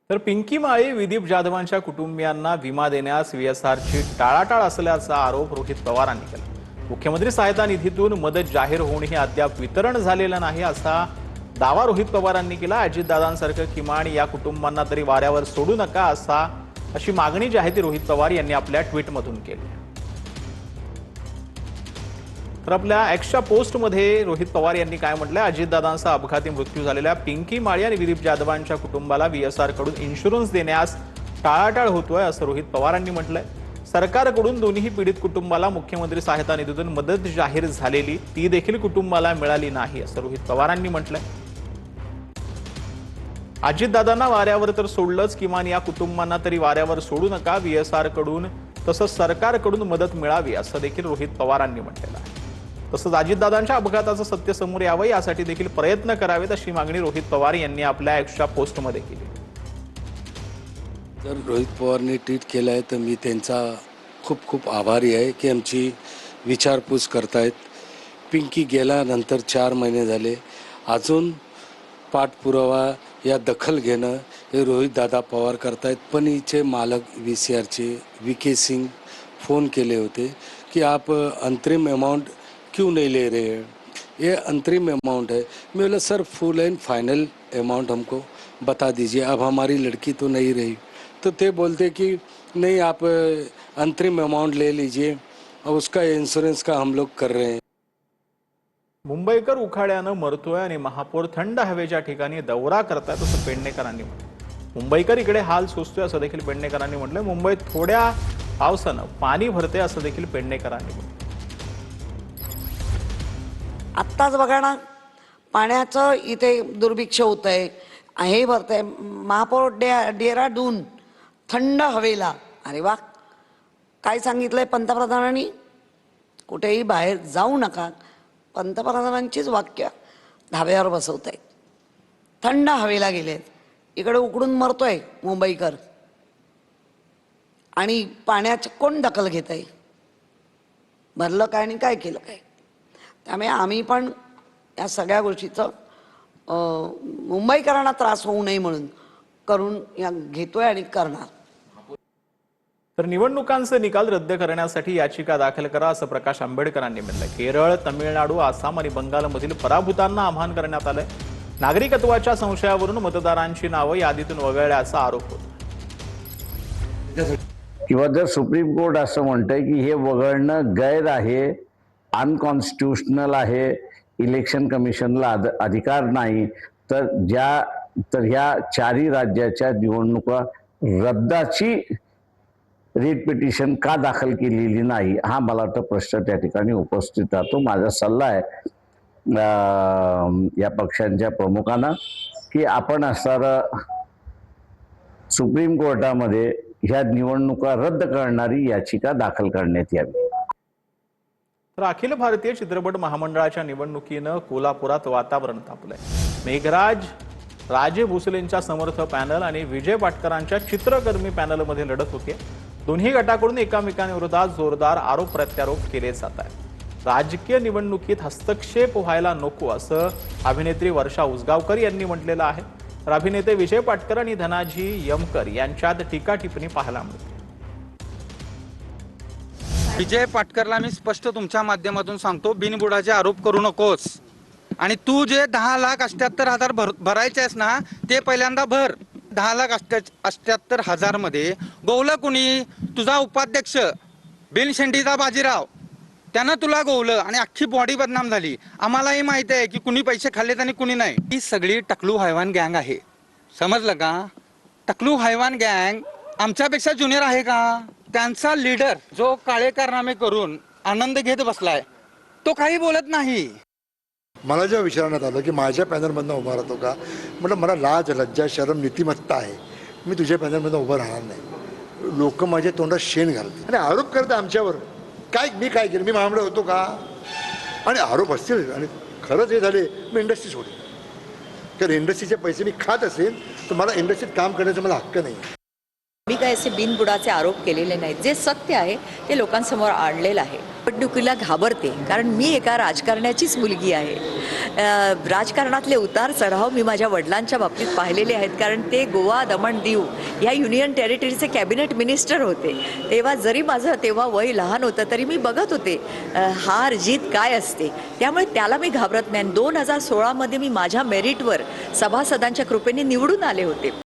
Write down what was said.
तर पिंकी माळी विदीप जाधवांच्या कुटुंबियांना विमा देण्यास व्हीएसआरची टाळाटाळ असल्याचा आरोप रोहित पवारांनी केला। मुख्यमंत्री सहायता निधीतून मदत जाहीर होऊनही अद्याप वितरण झालेलं नाही असा दावा रोहित पवारांनी केला। अजितदादांसारखं किमान या कुटुंबांना तरी वाऱ्यावर सोडू नका अशी मागणी जी आहे ती रोहित पवार यांनी आपल्या ट्विटमधून केली। तर आपल्या एक्सच्या पोस्टमध्ये रोहित पवार यांनी काय म्हटलंय, अजितदादांचा अपघाती मृत्यू झालेल्या पिंकी माळी आणि विदीप जाधवांच्या कुटुंबाला व्हीएसआर कडून इन्शुरन्स देण्यास टाळाटाळ होतोय असं रोहित पवारांनी म्हटलंय। सरकारकडून दोन्ही पीडित कुटुंबाला मुख्यमंत्री सहायता निधीतून मदत जाहीर झालेली ती देखील कुटुंबाला मिळाली नाही असं रोहित पवारांनी म्हटलंय। अजितदादांना वाऱ्यावर तर सोडलंच, किमान या कुटुंबांना तरी वाऱ्यावर सोडू नका, व्हीएसआर कडून तसंच सरकारकडून मदत मिळावी असं देखील रोहित पवारांनी म्हटलेलं आहे। तसंच अजितदादांच्या अपघाताचं सत्य समोर यावं यासाठी देखील प्रयत्न करावेत अशी मागणी रोहित पवार यांनी आपल्या एक्सच्या पोस्टमध्ये केली। जर रोहित पवारने ट्विट केलं आहे तर मी त्यांचा खूप खूप आभारी आहे की आमची विचारपूस करतायत। पिंकी गेल्यानंतर 4 महिने झाले, अजून पाठपुरावा या दखल घेणं हे रोहित दादा पवार करतायत। पण हिचे मालक VCRचे VK सिंग फ़ोन केले होते कि आप अंतरिम अमाउंट क्यों नहीं ले रहे हैं, ये अंतरिम अमाउंट है। मैं बोला सर फुल एंड फाइनल अमाउंट हमको बता दीजिए, अब हमारी लड़की तो नहीं रही। तो ते बोलते कि नहीं आप अंतरिम अमाउंट ले लीजिए और उसका इंश्योरेंस का हम लोग कर रहे हैं। मुंबईकर उखाड्यानं मरतोय आणि महापौर थंड हवेच्या ठिकाणी दौरा करतायत असं पेडणेकरांनी म्हटलं। मुंबईकर इकडे हाल सोसतोय असं देखील पेडणेकरांनी म्हटलं। मुंबईत थोड्या पावसानं पाणी भरते असं देखील पेडणेकरांनी म्हटलं। आत्ताच बघा ना, पाण्याचं इथे दुर्भिक्ष होतंय, हे भरतंय। महापौर डेहराडून थंड हवेला, अरे वा, काय सांगितलंय पंतप्रधानांनी, कुठेही बाहेर जाऊ नका। पंतप्रधानांचीच वाक्य धाब्यावर बसवत आहेत। थंड हवेला गेलेत, इकडे उकडून मरतोय मुंबईकर आणि पाण्याची कोण दखल घेत आहे? भरलं काय आणि काय केलं काय? त्यामुळे आम्ही पण या सगळ्या गोष्टीचं मुंबईकरांना त्रास होऊ नये म्हणून करून या घेतोय आणि करणार। तर निवडणुकांचे निकाल रद्द करण्यासाठी याचिका दाखल करा असं प्रकाश आंबेडकरांनी म्हटलं। केरळ, तमिळनाडू, आसाम आणि बंगालमधील पराभूतांना आवाहन करण्यात आलंय। नागरिकत्वाच्या संशयावरून मतदारांची नावं यादीतून वगळल्याचा आरोप होता। किंवा जर सुप्रीम कोर्ट असं म्हणतंय की हे वगळणं गैर आहे, अनकॉन्स्टिट्युशनल आहे, इलेक्शन कमिशनला अधिकार नाही, तर ह्या 4ही राज्याच्या निवडणुका रद्दाची रिट पिटिशन का दाखल केलेली नाही, हा मला वाटतं प्रश्न त्या ठिकाणी उपस्थित राहतो। माझा सल्ला आहे या पक्षांच्या प्रमुखांना की आपण असणारं सुप्रीम कोर्टामध्ये ह्या निवडणुका रद्द करणारी याचिका दाखल करण्यात यावी। तर अखिल भारतीय चित्रपट महामंडळाच्या निवडणुकीनं कोल्हापुरात वातावरण तापलंय। मेघराज राजे भोसलेंच्या समर्थ पॅनल आणि विजय पाटकरांच्या चित्रकर्मी पॅनलमध्ये लढत होते। दोन्ही गटाकडून एकमेकांविरोधात जोरदार आरोप प्रत्यारोप केले जात आहेत। राजकीय निवडणुकीत हस्तक्षेप व्हायला नको असं अभिनेत्री वर्षा उसगावकर यांनी म्हटलेलं आहे। तर अभिनेते विजय पाटकर आणि धनाजी यमकर यांच्यात टीका टिप्पणी पाहायला मिळते। विजय पाटकरला मी स्पष्ट तुमच्या माध्यमातून सांगतो, बिनबुडाचे आरोप करू नकोस। आणि तू जे 10,78,000 भरायचे आहेस ना, ते पहिल्यांदा भर। 10,78,000 मध्ये गोवलं कुणी? तुझा उपाध्यक्ष बिनशेंडीचा बाजीराव, त्यानं तुला गोवलं आणि अख्खी बॉडी बदनाम झाली। आम्हालाही माहिती आहे की कुणी पैसे खाल्लेत आणि कुणी नाही। ही सगळी टकलू हैवान गँग आहे, समजलं का? टकलू हैवान गँग आमच्यापेक्षा ज्युनियर आहे का? त्यांचा लीडर जो काळे कारनामे करून आनंद घेत बसलाय, तो काही बोलत नाही। मला जेव्हा विचारण्यात आलं की माझ्या पॅनलमधनं उभा राहतो का, म्हटलं मला लाज लज्जा शरम नीतिमत्ता आहे, मी तुझ्या पॅनलमधनं उभं राहणार नाही। लोक माझ्या तोंडात शेण घालते आणि आरोप करते आमच्यावर। मी काय केलं? मी महामंडळ होतो का? आणि आरोप असतील आणि खरंच हे झाले, मी इंडस्ट्री सोडेल। तर इंडस्ट्रीचे पैसे मी खात असेल तर मला इंडस्ट्रीत काम करण्याचा मला हक्क नाही। मी काय असे बिनबुडाचे आरोप केलेले नाहीत, जे सत्य आहे ते लोकांसमोर आणलेलं आहे। निवडणुकीला घाबरते, कारण मी एका राजकारण्याचीच मुलगी आहे. राजकारणातले उतार चढाव मी माझ्या वडिलांच्या बाबतीत पाहिलेले आहेत, कारण ते गोवा, दमण, दीव या युनियन टेरिटरीचे कॅबिनेट मिनिस्टर होते. तेव्हा जरी माझं तेव्हा वय लहान होतं तरी मी बघत होते हार जीत काय असते. त्यामुळे त्याला मी घाबरत नाही. 2016 मध्ये मी माझ्या मेरिटवर सभासदांच्या कृपेने निवडून आले होते.